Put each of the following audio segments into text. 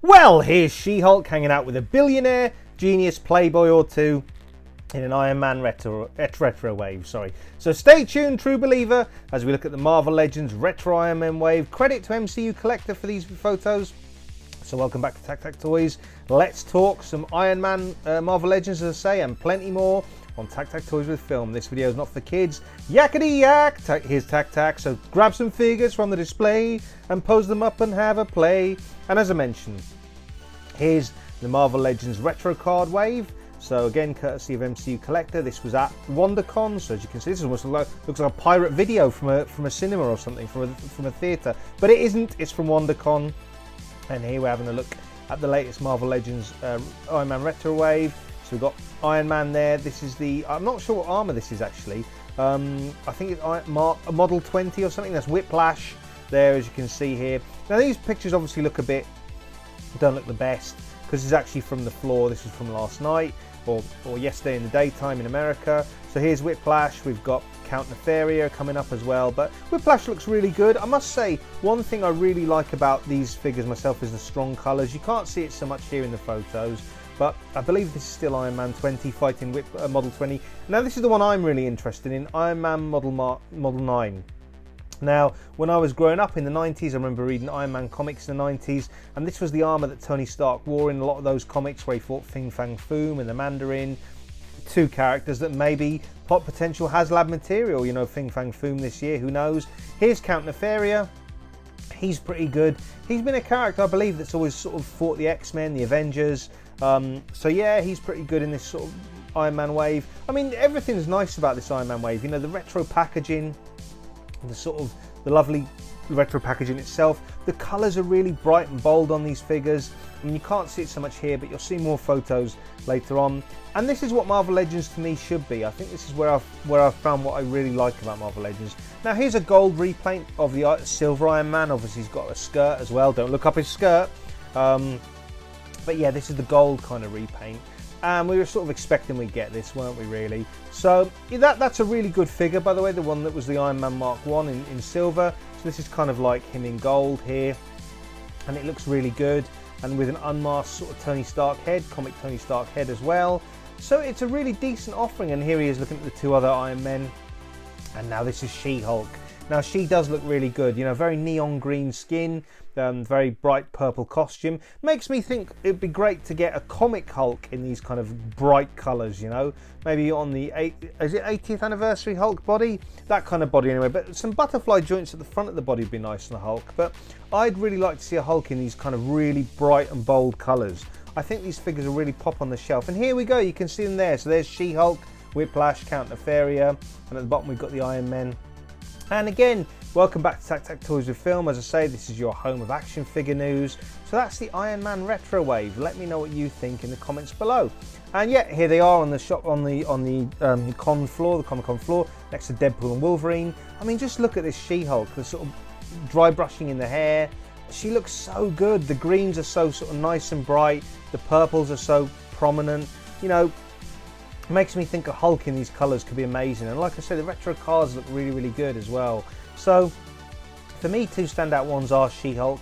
Well, here's She-Hulk hanging out with a billionaire, genius, playboy or two in an Iron Man retro wave. So stay tuned, true believer, as we look at the Marvel Legends retro Iron Man wave. Credit to MCU Collector for these photos. So welcome back to TAKTAK Toys. Let's talk some Iron Man Marvel Legends, as I say, and plenty more on TAKTAK Toys with Film. This video is not for kids. Yakety yak! Here's TAKTAK. So grab some figures from the display and pose them up and have a play. And as I mentioned, here's the Marvel Legends retro card wave. So again, courtesy of MCU Collector. This was at Wondercon. So as you can see, this almost looks like a pirate video from a cinema or something, from a theatre. But it isn't. It's from Wondercon. And here we're having a look at the latest Marvel Legends Iron Man retro wave. So we've got Iron Man there. This is the, I'm not sure what armour this is actually. I think it's Model 20 or something. That's Whiplash there, as you can see here. Now these pictures obviously don't look the best, because it's actually from the floor. This is from last night or yesterday in the daytime in America. So here's Whiplash. We've got Count Nefaria coming up as well, but Whiplash looks really good. I must say, one thing I really like about these figures myself is the strong colours. You can't see it so much here in the photos, but I believe this is still Iron Man 20 fighting Model 20. Now this is the one I'm really interested in, Iron Man Model 9. Now, when I was growing up in the 90s, I remember reading Iron Man comics in the 90s, and this was the armour that Tony Stark wore in a lot of those comics where he fought Fin Fang Foom and the Mandarin. Two characters that maybe pot potential HasLab material, you know, Fin Fang Foom this year, who knows. Here's Count Nefaria. He's pretty good. He's been a character, I believe, that's always sort of fought the X-Men, the Avengers. So yeah, he's pretty good in this sort of Iron Man wave. I mean, everything's nice about this Iron Man wave. You know, the retro packaging, the lovely retro packaging itself. The colours are really bright and bold on these figures. I mean, you can't see it so much here, but you'll see more photos later on. And this is what Marvel Legends to me should be. I think this is where I've found what I really like about Marvel Legends. Now here's a gold repaint of the Silver Iron Man. Obviously he's got a skirt as well. Don't look up his skirt. But yeah, this is the gold kind of repaint. And we were sort of expecting we'd get this, weren't we, really? So that's a really good figure, by the way, the one that was the Iron Man Mark 1 in silver. So this is kind of like him in gold here, and it looks really good, and with an unmasked sort of Tony Stark head, comic Tony Stark head as well. So it's a really decent offering, and here he is looking at the two other Iron Men. And now this is She-Hulk. Now she does look really good, you know, very neon green skin, very bright purple costume. Makes me think it'd be great to get a comic Hulk in these kind of bright colours, you know. Maybe on the 80th anniversary Hulk body? That kind of body anyway, but some butterfly joints at the front of the body would be nice on the Hulk. But I'd really like to see a Hulk in these kind of really bright and bold colours. I think these figures will really pop on the shelf. And here we go, you can see them there. So there's She-Hulk, Whiplash, Count Nefaria, and at the bottom we've got the Iron Men. And again, welcome back to TAKTAK Toys with Film. As I say, this is your home of action figure news. So that's the Iron Man retro wave. Let me know what you think in the comments below. And yeah, here they are on the shop on the con floor, the Comic-Con floor, next to Deadpool and Wolverine. I mean, just look at this She-Hulk, the sort of dry brushing in the hair. She looks so good. The greens are so sort of nice and bright. The purples are so prominent. You know, makes me think a Hulk in these colours could be amazing. And like I said, the retro cards look really, really good as well. So for me, two standout ones are She-Hulk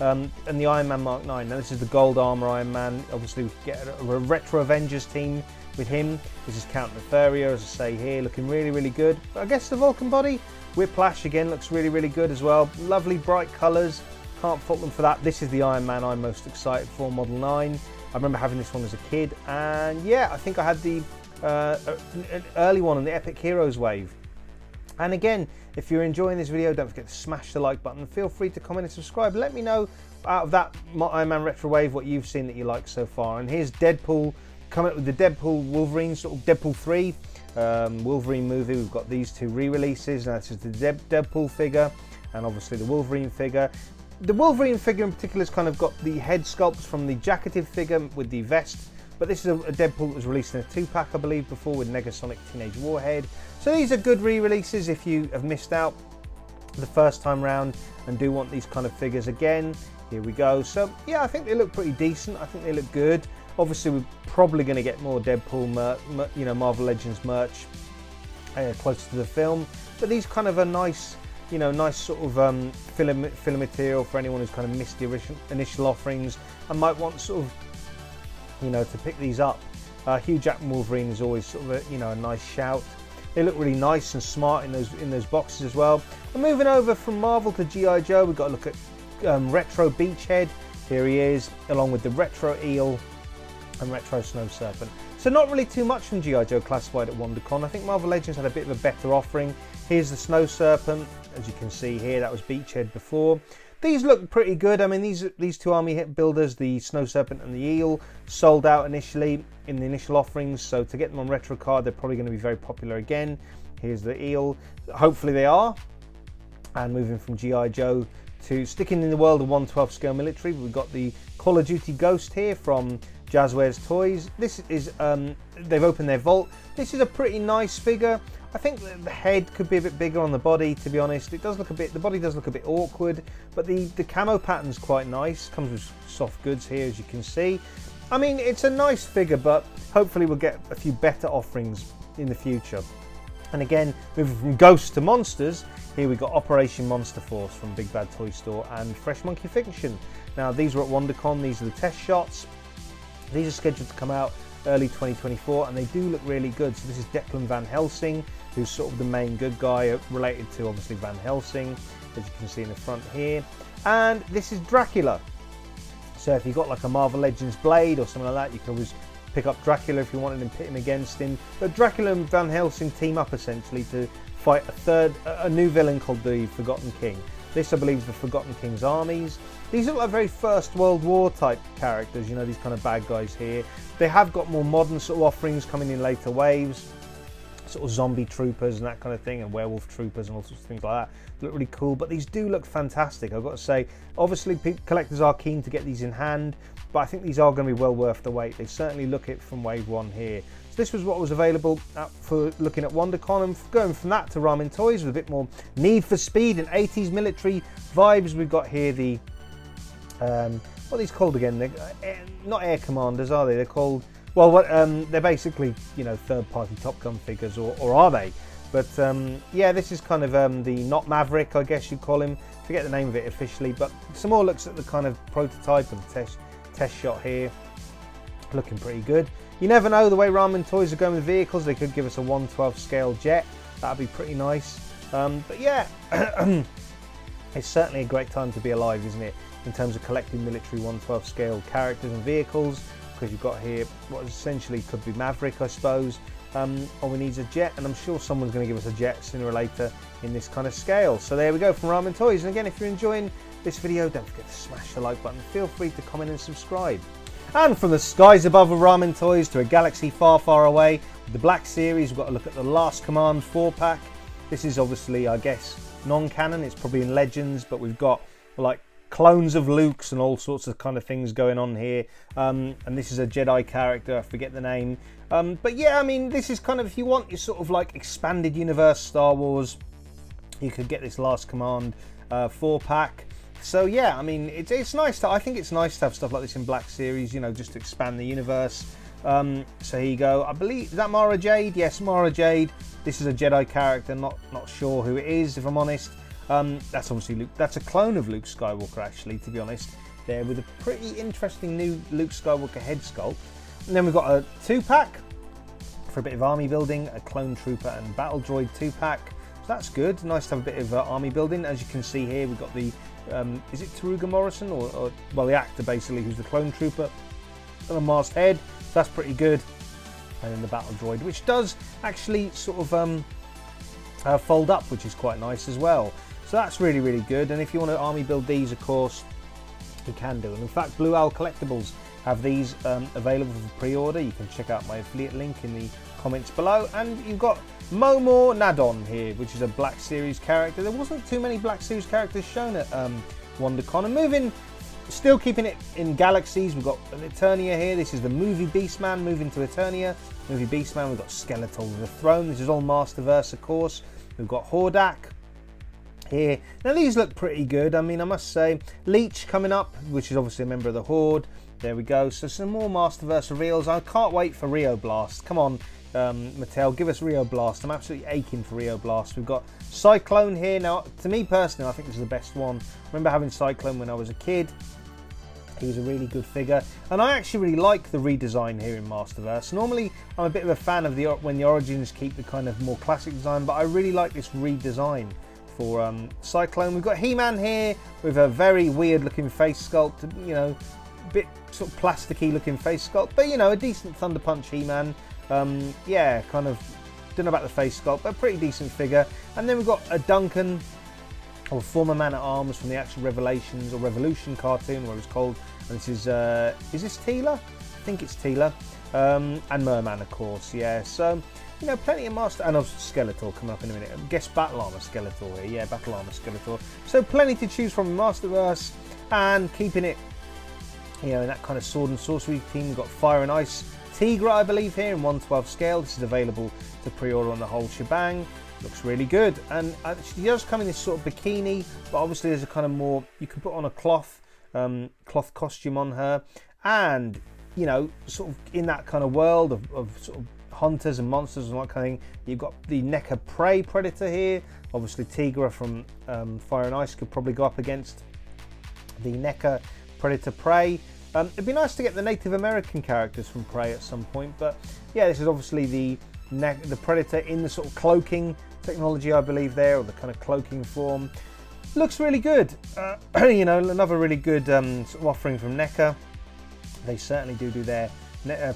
and the Iron Man Mark 9. Now this is the gold armour Iron Man. Obviously we get a retro Avengers team with him. This is Count Nefaria, as I say here, looking really, really good. But I guess the Vulcan body, Whiplash again, looks really, really good as well. Lovely bright colours. Can't fault them for that. This is the Iron Man I'm most excited for, Model 9. I remember having this one as a kid. And yeah, I think I had the an early one on the Epic Heroes wave. And again, if you're enjoying this video, don't forget to smash the like button. Feel free to comment and subscribe. Let me know out of that Iron Man retro wave what you've seen that you like so far. And here's Deadpool coming up with the Deadpool Wolverine, sort of Deadpool 3 Wolverine movie. We've got these two re-releases. Now this is the Deadpool figure and obviously the Wolverine figure. The Wolverine figure in particular has kind of got the head sculpts from the jacketed figure with the vest. But this is a Deadpool that was released in a 2-pack, I believe, before with Negasonic Teenage Warhead. So these are good re-releases if you have missed out the first time round and do want these kind of figures again. Here we go. So yeah, I think they look pretty decent. I think they look good. Obviously, we're probably going to get more Deadpool, you know, Marvel Legends merch closer to the film. But these kind of are nice you know, nice sort of filler material for anyone who's kind of missed the initial offerings and might want sort of, you know, to pick these up. Hugh Jackman Wolverine is always sort of a, you know, a nice shout. They look really nice and smart in those boxes as well. And moving over from Marvel to G.I. Joe, we've got to look at Retro Beachhead. Here he is, along with the Retro Eel and Retro Snow Serpent. So not really too much from G.I. Joe classified at WonderCon. I think Marvel Legends had a bit of a better offering. Here's the Snow Serpent, as you can see here, that was Beachhead before. These look pretty good. I mean, these two army hit builders, the Snow Serpent and the Eel, sold out initially in the initial offerings. So to get them on Retro Card, they're probably going to be very popular again. Here's the Eel. Hopefully they are. And moving from G.I. Joe to sticking in the world of 1/12 scale military, we've got the Call of Duty Ghost here from Jazzwares Toys. This is, they've opened their vault. This is a pretty nice figure. I think the head could be a bit bigger on the body, to be honest. It does look a bit, the body does look a bit awkward, but the camo pattern's quite nice. Comes with soft goods here, as you can see. I mean, it's a nice figure, but hopefully we'll get a few better offerings in the future. And again, moving from Ghosts to Monsters, here we got Operation Monster Force from Big Bad Toy Store and Fresh Monkey Fiction. Now, these were at WonderCon. These are the test shots. These are scheduled to come out early 2024, and they do look really good. So this is Declan Van Helsing, who's sort of the main good guy, related to obviously Van Helsing, as you can see in the front here. And this is Dracula. So if you've got like a Marvel Legends blade or something like that, you can always pick up Dracula if you wanted and pit him against him. But Dracula and Van Helsing team up essentially to fight a new villain called the Forgotten King. This, I believe, is the Forgotten King's armies. These look like very First World War type characters, you know, these kind of bad guys here. They have got more modern sort of offerings coming in later waves, sort of zombie troopers and that kind of thing, and werewolf troopers and all sorts of things like that. They look really cool, but these do look fantastic, I've got to say. Obviously, collectors are keen to get these in hand, but I think these are going to be well worth the wait. They certainly look it from wave one here. So this was what was available for looking at WonderCon, and going from that to Ramen Toys with a bit more Need for Speed and 80s military vibes. We've got here the, what are these called again? They're not Air Commanders, are they? They're called, well, they're basically, you know, third-party Top Gun figures, or are they? But yeah, this is kind of the not Maverick, I guess you'd call him. Forget the name of it officially, but some more looks at the kind of prototype and test shot here. Looking pretty good. You never know, the way Ramen Toys are going with vehicles, they could give us a 1/12 scale jet. That'd be pretty nice. But yeah, it's certainly a great time to be alive, isn't it? In terms of collecting military 1/12 scale characters and vehicles, because you've got here what essentially could be Maverick, I suppose. All we need is a jet, and I'm sure someone's going to give us a jet sooner or later in this kind of scale. So there we go from Ramen Toys. And again, if you're enjoying this video, don't forget to smash the like button. Feel free to comment and subscribe. And from the skies above of Ramen Toys to a galaxy far, far away, with the Black Series, we've got to look at the Last Command 4-pack. This is obviously, I guess, non-canon. It's probably in Legends, but we've got like clones of Luke's and all sorts of kind of things going on here. And this is a Jedi character, I forget the name. But yeah, I mean, this is kind of, if you want your sort of like expanded universe Star Wars, you could get this Last Command 4-pack. So yeah, I mean, it's nice to, I think it's nice to have stuff like this in Black Series, you know, just to expand the universe. So here you go. I believe, is that Mara Jade? Yes, Mara Jade. This is a Jedi character, not sure who it is, if I'm honest. That's obviously Luke. That's a clone of Luke Skywalker, actually, to be honest. There, with a pretty interesting new Luke Skywalker head sculpt. And then we've got a 2-pack for a bit of army building, a clone trooper and battle droid 2-pack. So that's good. Nice to have a bit of army building. As you can see here, we've got the, is it Taruga Morrison? Or, well, the actor, basically, who's the clone trooper on a masked head. So that's pretty good. And then the battle droid, which does actually sort of fold up, which is quite nice as well. So that's really, really good. And if you want to army build these, of course, you can do. And in fact, Blue Owl Collectibles have these available for pre-order. You can check out my affiliate link in the comments below. And you've got Momor Nadon here, which is a Black Series character. There wasn't too many Black Series characters shown at WonderCon. And moving, still keeping it in galaxies, we've got an Eternia here. This is the movie Beastman moving to Eternia. Movie Beastman, we've got Skeletor with the throne. This is all Masterverse, of course. We've got Hordak here. Now these look pretty good. I mean, I must say, Leech coming up, which is obviously a member of the Horde. There we go. So some more Masterverse reveals. I can't wait for Rio Blast. Come on, Mattel, give us Rio Blast. I'm absolutely aching for Rio Blast. We've got Cyclone here. Now, to me personally, I think this is the best one. I remember having Cyclone when I was a kid. He was a really good figure, and I actually really like the redesign here in Masterverse. Normally, I'm a bit of a fan of when the Origins keep the kind of more classic design, but I really like this redesign for Cyclone. We've got He-Man here with a very weird looking face sculpt, you know, a bit sort of plasticky looking face sculpt, but you know, a decent Thunder Punch He-Man. Yeah, kind of, don't know about the face sculpt, but pretty decent figure. And then we've got a Duncan, or former Man-at-Arms from the actual Revelations or Revolution cartoon, where it was called. And this is this Teela? I think it's Teela. And Merman, of course, yeah. So, you know, plenty of Master, and also Skeletor coming up in a minute. I guess Battle Armor Skeletor here, yeah, Battle Armor Skeletor. So plenty to choose from in Masterverse, and keeping it, you know, in that kind of sword and sorcery theme. We've got Fire and Ice Tigra, I believe, here in 1/12 scale. This is available to pre-order on the whole shebang. Looks really good, and she does come in this sort of bikini, but obviously there's a kind of more, you can put on a cloth costume on her, and you know, sort of in that kind of world of sort of hunters and monsters and that kind of thing. You've got the NECA Prey Predator here. Obviously Tigra from Fire and Ice could probably go up against the NECA Predator Prey. It'd be nice to get the Native American characters from Prey at some point, but yeah, this is obviously the Predator in the sort of cloaking technology, I believe, there, or the kind of cloaking form. Looks really good. You know, another really good sort of offering from NECA. They certainly do their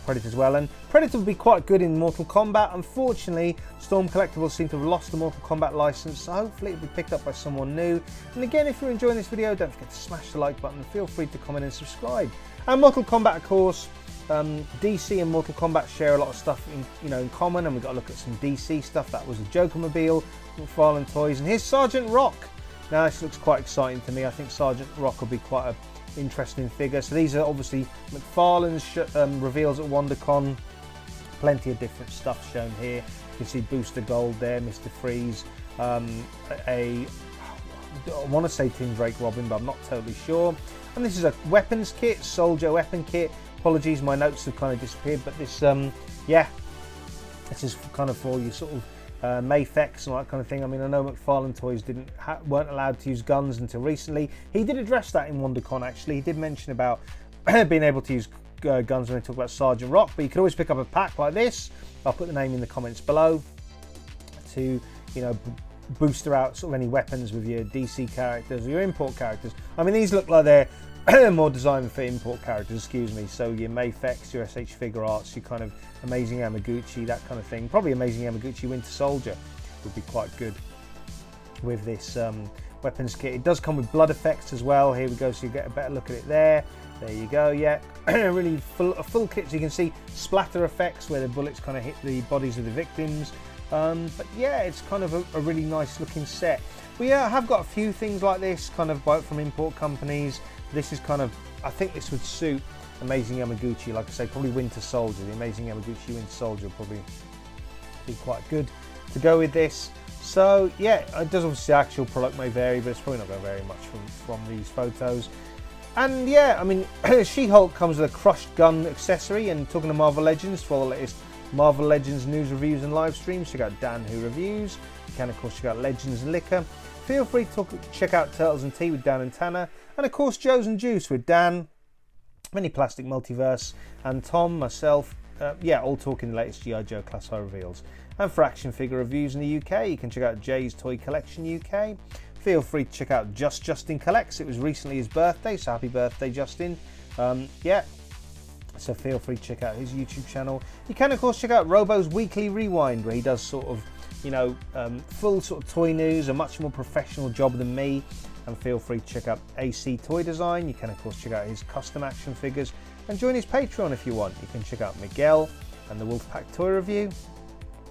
Predator as well, and Predator would be quite good in Mortal Kombat. Unfortunately, Storm Collectibles seem to have lost the Mortal Kombat license, so hopefully it'll be picked up by someone new. And again, if you're enjoying this video, don't forget to smash the like button and feel free to comment and subscribe. And Mortal Kombat, of course, DC and Mortal Kombat share a lot of stuff in common, and we've got to look at some DC stuff. That was a Joker-mobile, McFarlane Toys, and here's Sergeant Rock. Now this looks quite exciting to me. I think Sergeant Rock will be quite an interesting figure. So these are obviously McFarlane's reveals at WonderCon. Plenty of different stuff shown here. You can see Booster Gold there, Mr. Freeze, I want to say Tim Drake Robin, but I'm not totally sure. And this is a weapons kit, soldier weapon kit. Apologies, my notes have kind of disappeared, but this, yeah, this is kind of for all your sort of Mayfex and all that kind of thing. I mean, I know McFarlane Toys weren't allowed to use guns until recently. He did address that in WonderCon, actually. He did mention about being able to use guns when they talk about Sergeant Rock, but you could always pick up a pack like this. I'll put the name in the comments below to, you know, booster out sort of any weapons with your DC characters or your import characters. I mean, these look like they're more designed for import characters, excuse me. So your Mayfex, your SH Figure Arts, your kind of Amazing Yamaguchi, that kind of thing. Probably Amazing Yamaguchi Winter Soldier would be quite good with this weapons kit. It does come with blood effects as well. Here we go, so you get a better look at it there. There you go, yeah. Really a full kit, so you can see splatter effects where the bullets kind of hit the bodies of the victims. But yeah, it's kind of a really nice looking set. We have got a few things like this kind of from import companies. This is kind of, I think this would suit Amazing Yamaguchi, like I say, probably Winter Soldier. The Amazing Yamaguchi Winter Soldier would probably be quite good to go with this. So yeah, it does obviously, the actual product may vary, but it's probably not going to vary much from these photos. And yeah, I mean, She-Hulk comes with a crushed gun accessory. And talking to Marvel Legends, for all the latest Marvel Legends news, reviews and live streams, check out Dan Who Reviews. You can of course check out Legends and Liquor. Feel free to check out Turtles and Tea with Dan and Tanner, and of course Joe's and Juice with Dan, Mini Plastic Multiverse, and Tom, myself, yeah, all talking the latest G.I. Joe Class 5 reveals. And for action figure reviews in the UK, you can check out Jay's Toy Collection UK. Feel free to check out Justin Collects. It was recently his birthday, so happy birthday, Justin. Yeah, so feel free to check out his YouTube channel. You can of course check out Robo's Weekly Rewind, where he does sort of, you know, full sort of toy news, a much more professional job than me. And feel free to check out AC Toy Design. You can of course check out his custom action figures and join his Patreon if you want. You can check out Miguel and the Wolfpack Toy Review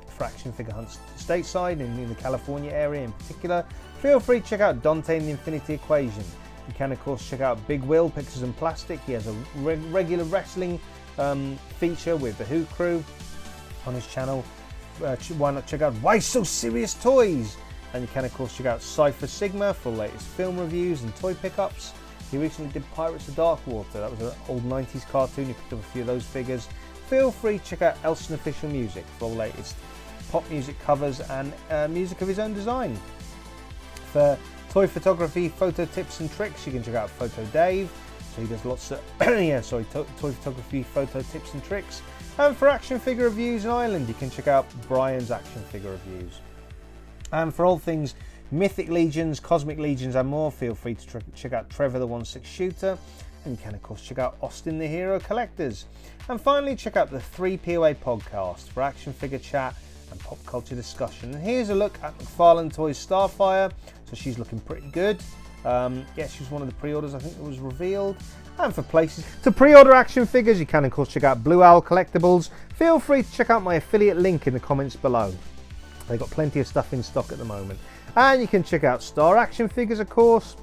for action figure hunts stateside in the California area in particular. Feel free to check out Dante and the Infinity Equation. You can of course check out Big Will Pictures and Plastic. He has a regular wrestling feature with the Who Crew on his channel. Why not check out Why So Serious Toys? And you can of course check out Cypher Sigma for latest film reviews and toy pickups. He recently did Pirates of Darkwater. That was an old 90s cartoon. He picked up a few of those figures. Feel free to check out Elson Official Music for all the latest pop music covers and music of his own design. For toy photography, photo tips and tricks, you can check out Photo Dave. So he does lots of toy photography, photo tips and tricks. And for action figure reviews in Ireland, you can check out Brian's action figure reviews. And for all things Mythic Legions, Cosmic Legions and more, feel free to check out Trevor the 1/6 Shooter. And you can of course check out Austin the Hero Collectors. And finally check out the 3POA podcast for action figure chat and pop culture discussion. And here's a look at McFarlane Toys Starfire. So she's looking pretty good. Yeah, she was one of the pre-orders I think that was revealed. And for places to pre-order action figures, you can of course check out Blue Owl Collectibles. Feel free to check out my affiliate link in the comments below. They've got plenty of stuff in stock at the moment. And you can check out Star action figures of course.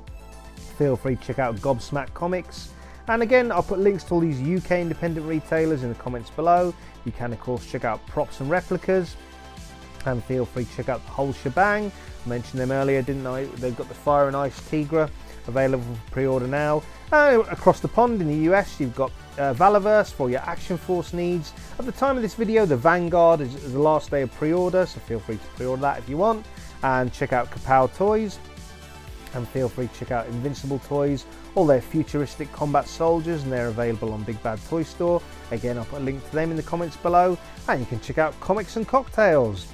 Feel free to check out Gobsmack Comics. And again, I'll put links to all these UK independent retailers in the comments below. You can of course check out Props and Replicas. And feel free to check out the whole shebang. I mentioned them earlier, didn't I? They've got the Fire and Ice Tigra available for pre-order now. Across the pond in the US, you've got Valaverse for your Action Force needs. At the time of this video, the Vanguard is the last day of pre-order, so feel free to pre-order that if you want. And check out Kapow Toys. And feel free to check out Invincible Toys, all their futuristic combat soldiers, and they're available on Big Bad Toy Store. Again, I'll put a link to them in the comments below. And you can check out Comics and Cocktails.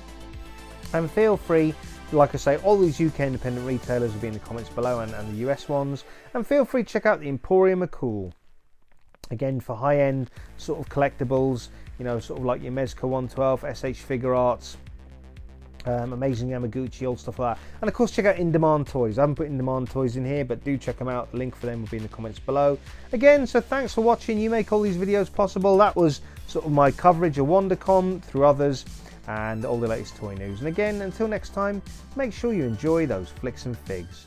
And feel free, like I say, all these UK independent retailers will be in the comments below and the US ones. And feel free to check out the Emporium of Cool. Again, for high-end sort of collectibles, you know, sort of like your Mezco 112, SH Figure Arts, Amazing Yamaguchi, all stuff like that. And of course check out In Demand Toys. I haven't put In Demand Toys in here, but do check them out. The link for them will be in the comments below. Again, so thanks for watching. You make all these videos possible. That was sort of my coverage of WonderCon through others and all the latest toy news. And again, until next time, make sure you enjoy those flicks and figs.